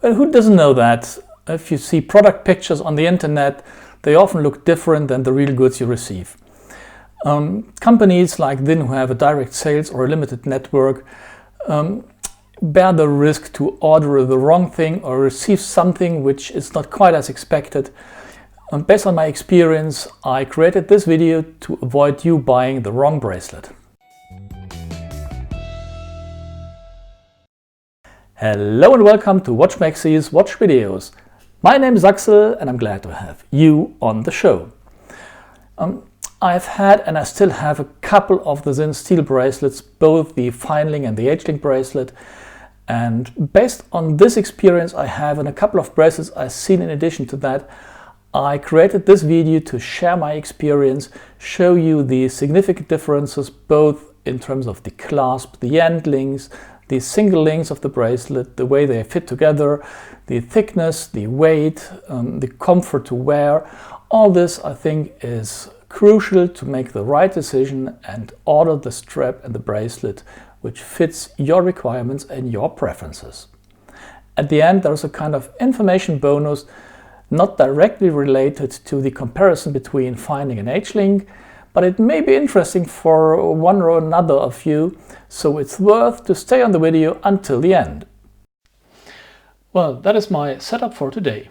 Well, who doesn't know that? If you see product pictures on the internet, they often look different than the real goods you receive. Companies like Sinn, who have a direct sales or a limited network, bear the risk to order the wrong thing or receive something which is not quite as expected. Based on my experience, I created this video to avoid you buying the wrong bracelet. Hello and welcome to WatchMaxy's Watch Videos. My name is Axel and I'm glad to have you on the show. I've had and I still have a couple of the Sinn steel bracelets, both the fine-loink and the H-link bracelet. And based on this experience I have and a couple of bracelets I've seen in addition to that, I created this video to share my experience, show you the significant differences both in terms of the clasp, the end links, the single links of the bracelet, the way they fit together, the thickness, the weight, the comfort to wear. All this I think is crucial to make the right decision and order the strap and the bracelet which fits your requirements and your preferences. At the end there's a kind of information bonus not directly related to the comparison between fine-loink and H-link, but it may be interesting for one or another of you, so it's worth to stay on the video until the end. Well, that is my setup for today.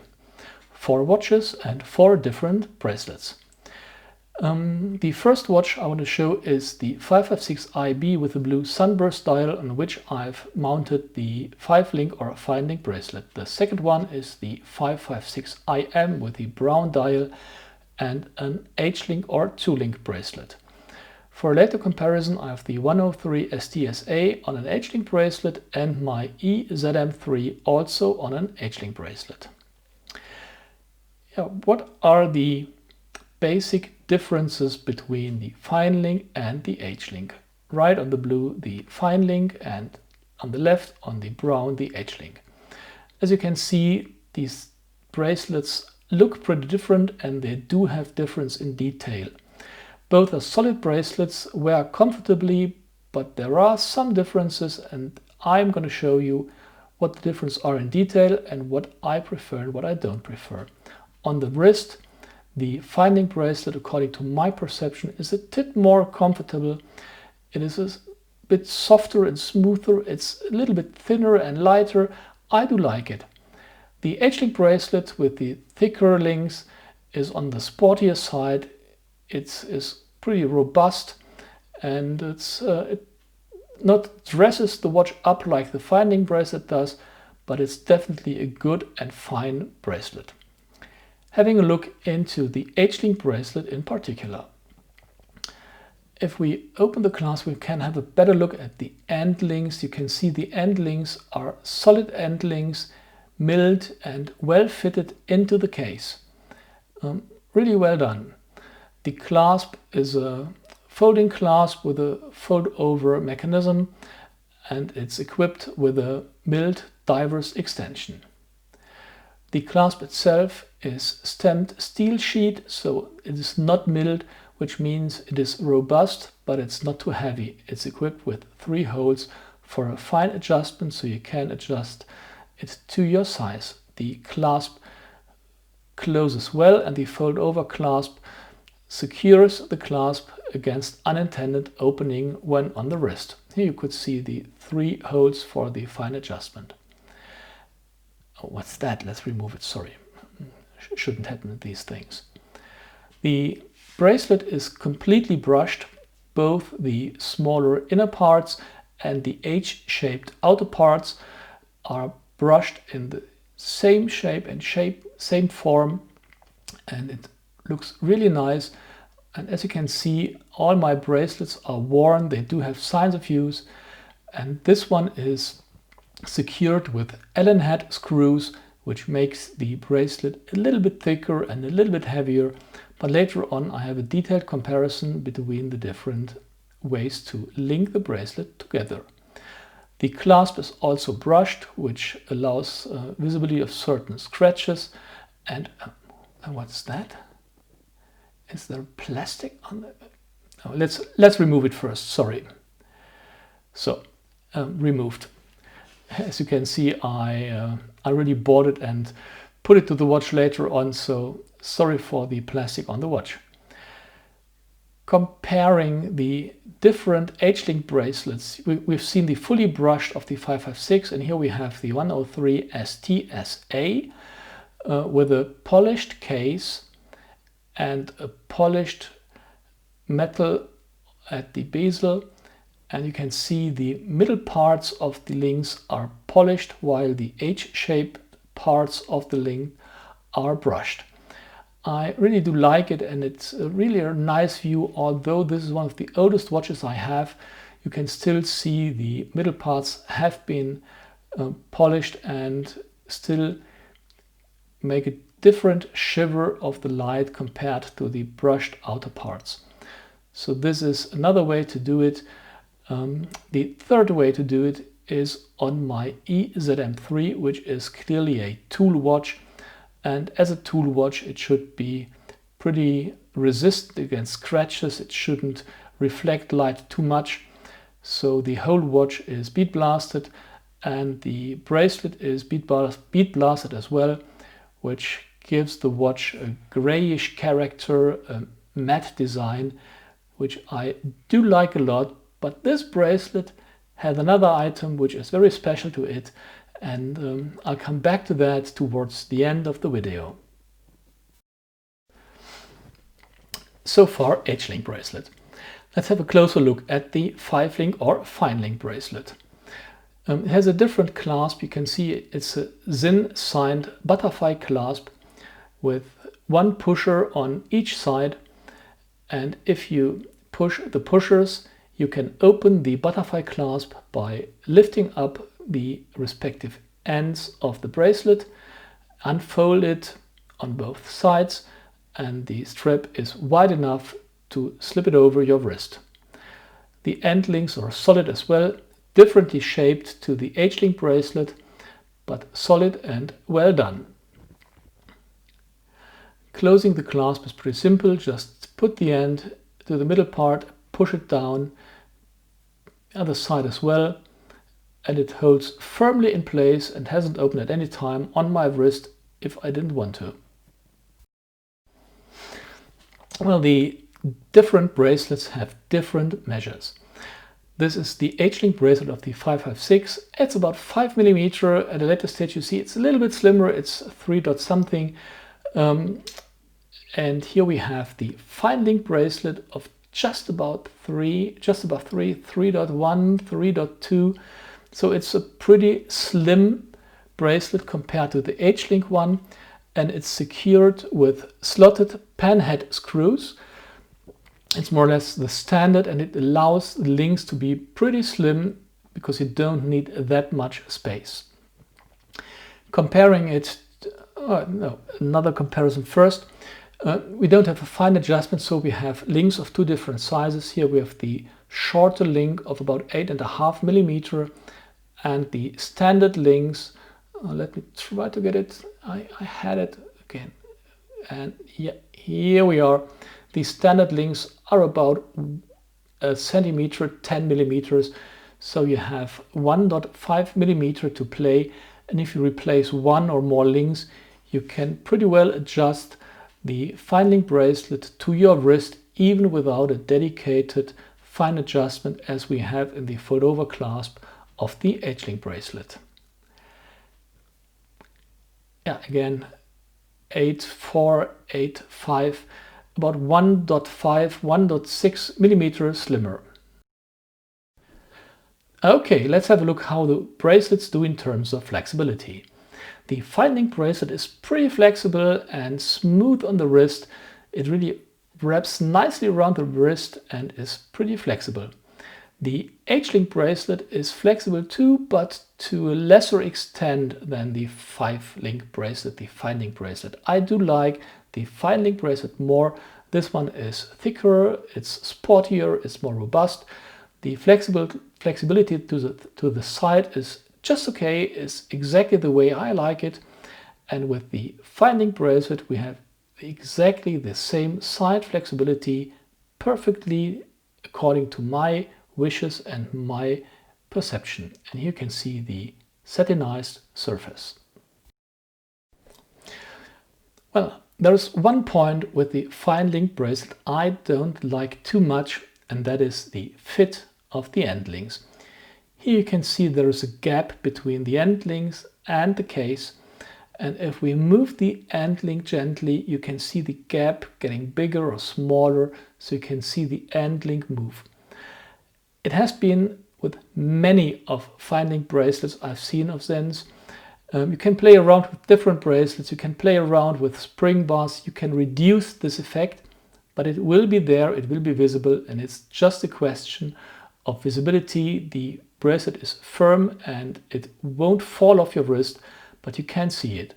4 watches and 4 different bracelets. The first watch I want to show is the 556IB with the blue sunburst dial, on which I've mounted the 5-link or fine-link bracelet. The second one is the 556IM with the brown dial and an H-link or 2-link bracelet. For a later comparison, I have the 103 STSA on an H-link bracelet and my EZM3 also on an H-link bracelet. What are the basic differences between the fine-link and the H-link? Right on the blue the fine-link and on the left on the brown the H-link. As you can see, these bracelets look pretty different and they do have difference in detail. Both are solid bracelets, wear comfortably, but there are some differences and I'm going to show you what the differences are in detail and what I prefer and what I don't prefer. On the wrist, the fine-link bracelet, according to my perception, is a bit more comfortable. It is a bit softer and smoother. It's a little bit thinner and lighter. I do like it. The H-link bracelet with the thicker links is on the sportier side. It's pretty robust and it not dresses the watch up like the fine-link bracelet does, but it's definitely a good and fine bracelet. Having a look into the H-link bracelet in particular. If we open the clasp, we can have a better look at the end links. You can see the end links are solid end links, milled and well fitted into the case. Really well done. The clasp is a folding clasp with a fold over mechanism and it's equipped with a milled diver's extension. The clasp itself is stamped steel sheet, so it is not milled, which means it is robust, but it's not too heavy. It's equipped with 3 holes for a fine adjustment, so you can adjust it to your size. The clasp closes well and the fold over clasp secures the clasp against unintended opening when on the wrist. Here you could see the 3 holes for the fine adjustment. Oh, what's that? Let's remove it, sorry. Shouldn't happen with these things. The bracelet is completely brushed. Both the smaller inner parts and the H-shaped outer parts are brushed in the same shape and same form, and it looks really nice. And as you can see, all my bracelets are worn. They do have signs of use, and this one is secured with Allen head screws, which makes the bracelet a little bit thicker and a little bit heavier, but later on I have a detailed comparison between the different ways to link the bracelet together. The clasp is also brushed, which allows visibility of certain scratches. And what's that? Is there plastic on it? Oh, let's remove it first, sorry. So, removed. As you can see, I I really bought it and put it to the watch later on, so sorry for the plastic on the watch. Comparing the different H-link bracelets, we've seen the fully brushed of the 556, and here we have the 103 STSA with a polished case and a polished metal at the bezel, and you can see the middle parts of the links are polished while the H-shaped parts of the link are brushed. I really do like it, and it's really a nice view. Although this is one of the oldest watches I have, you can still see the middle parts have been polished and still make a different shiver of the light compared to the brushed outer parts. So this is another way to do it. The third way to do it is on my EZM3, which is clearly a tool watch. And as a tool watch, it should be pretty resistant against scratches. It shouldn't reflect light too much. So the whole watch is bead blasted, and the bracelet is bead blasted as well, which gives the watch a grayish character, a matte design, which I do like a lot. But this bracelet has another item which is very special to it, and I'll come back to that towards the end of the video. So far, H-link bracelet. Let's have a closer look at the 5-link or fine-link bracelet. It has a different clasp. You can see it's a Sinn signed butterfly clasp with one pusher on each side, and if you push the pushers, you can open the butterfly clasp by lifting up the respective ends of the bracelet, unfold it on both sides, and the strap is wide enough to slip it over your wrist. The end links are solid as well, differently shaped to the H-link bracelet, but solid and well done. Closing the clasp is pretty simple. Just put the end to the middle part, push it down, the other side as well, and it holds firmly in place and hasn't opened at any time on my wrist if I didn't want to. Well, the different bracelets have different measures. This is the H-link bracelet of the 556. It's about 5 mm. At a later stage you see it's a little bit slimmer, it's 3 dot something. And here we have the fine-link bracelet of just above 3, 3.1, 3.2. So it's a pretty slim bracelet compared to the H-link one, and it's secured with slotted panhead screws. It's more or less the standard, and it allows the links to be pretty slim because you don't need that much space. Comparing it, another comparison first. We don't have a fine adjustment, so we have links of two different sizes. Here we have the shorter link of about 8.5 mm and the standard links. Let me try to get it. I had it again. And yeah, here we are. The standard links are about a centimeter, 10 millimeters. So you have 1.5 mm to play. And if you replace one or more links, you can pretty well adjust the fine link bracelet to your wrist, even without a dedicated fine adjustment as we have in the fold over clasp of the H-link bracelet. Yeah, again, 8.4, 8.5, about 1.5, 1.6 millimeters slimmer. Okay, let's have a look how the bracelets do in terms of flexibility. The fine-link bracelet is pretty flexible and smooth on the wrist. It really wraps nicely around the wrist and is pretty flexible. The H-link bracelet is flexible too, but to a lesser extent than the 5-link bracelet, the fine-link bracelet. I do like the fine-link bracelet more. This one is thicker, it's sportier, it's more robust. The flexibility to the side is just okay, is exactly the way I like it. And with the fine-link bracelet we have exactly the same side flexibility, perfectly according to my wishes and my perception. And here you can see the satinized surface. Well, there's one point with the fine-link bracelet I don't like too much, and that is the fit of the end links. Here you can see there is a gap between the end links and the case, and if we move the end link gently, you can see the gap getting bigger or smaller, so you can see the end link move. It has been with many of fine-link bracelets I've seen of Sinn's. You can play around with different bracelets, you can play around with spring bars, you can reduce this effect, but it will be there, it will be visible, and it's just a question of visibility. The bracelet is firm and it won't fall off your wrist, but you can see it.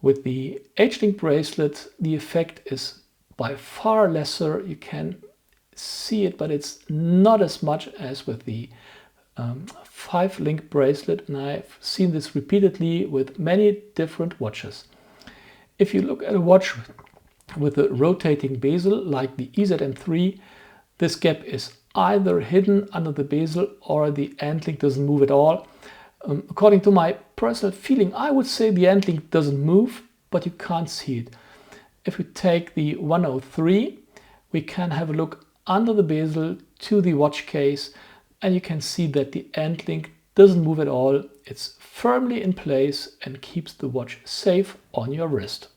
With the H-link bracelet, the effect is by far lesser. You can see it, but it's not as much as with the 5-link bracelet, and I've seen this repeatedly with many different watches. If you look at a watch with a rotating bezel like the EZM3, this gap is either hidden under the bezel or the end link doesn't move at all. According to my personal feeling, I would say the end link doesn't move, but you can't see it. If we take the 103, we can have a look under the bezel to the watch case, and you can see that the end link doesn't move at all. It's firmly in place and keeps the watch safe on your wrist.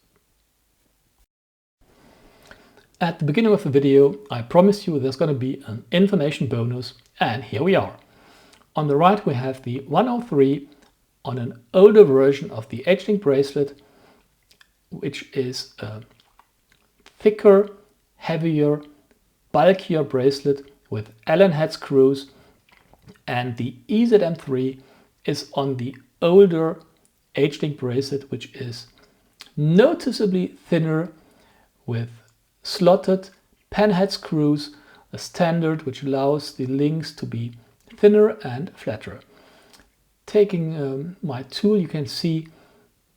At the beginning of the video, I promised you there's going to be an information bonus, and here we are. On the right we have the 103 on an older version of the H-link bracelet, which is a thicker, heavier, bulkier bracelet with Allen head screws, and the EZM3 is on the older H-link bracelet, which is noticeably thinner with slotted pen head screws, a standard which allows the links to be thinner and flatter. Taking my tool, you can see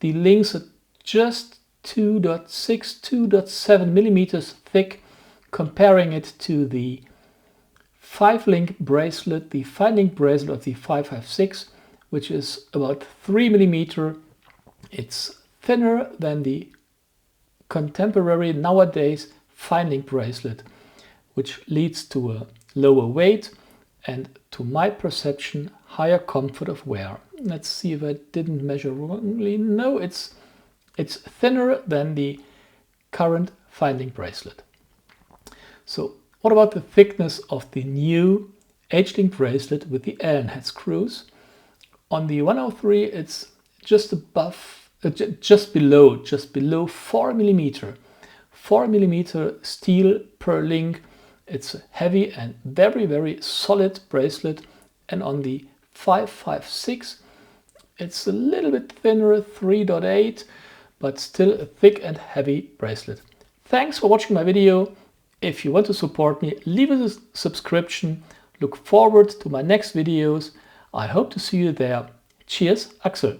the links are just 2.6, 2.7 millimeters thick, comparing it to the 5-link bracelet, the fine-link bracelet of the 556, which is about 3 millimeter. It's thinner than the contemporary nowadays fine-link bracelet, which leads to a lower weight and, to my perception, higher comfort of wear. Let's see if I didn't measure wrongly. No, it's thinner than the current fine-link bracelet. So what about the thickness of the new H-link bracelet with the Allen head screws? On the 103 it's just above, just below 4 millimeter. 4 millimeter steel per link. It's a heavy and very, very solid bracelet, and on the 556 it's a little bit thinner, 3.8, but still a thick and heavy bracelet. Thanks for watching my video. If you want to support me, leave a subscription. Look forward to my next videos. I hope to see you there. Cheers, Axel.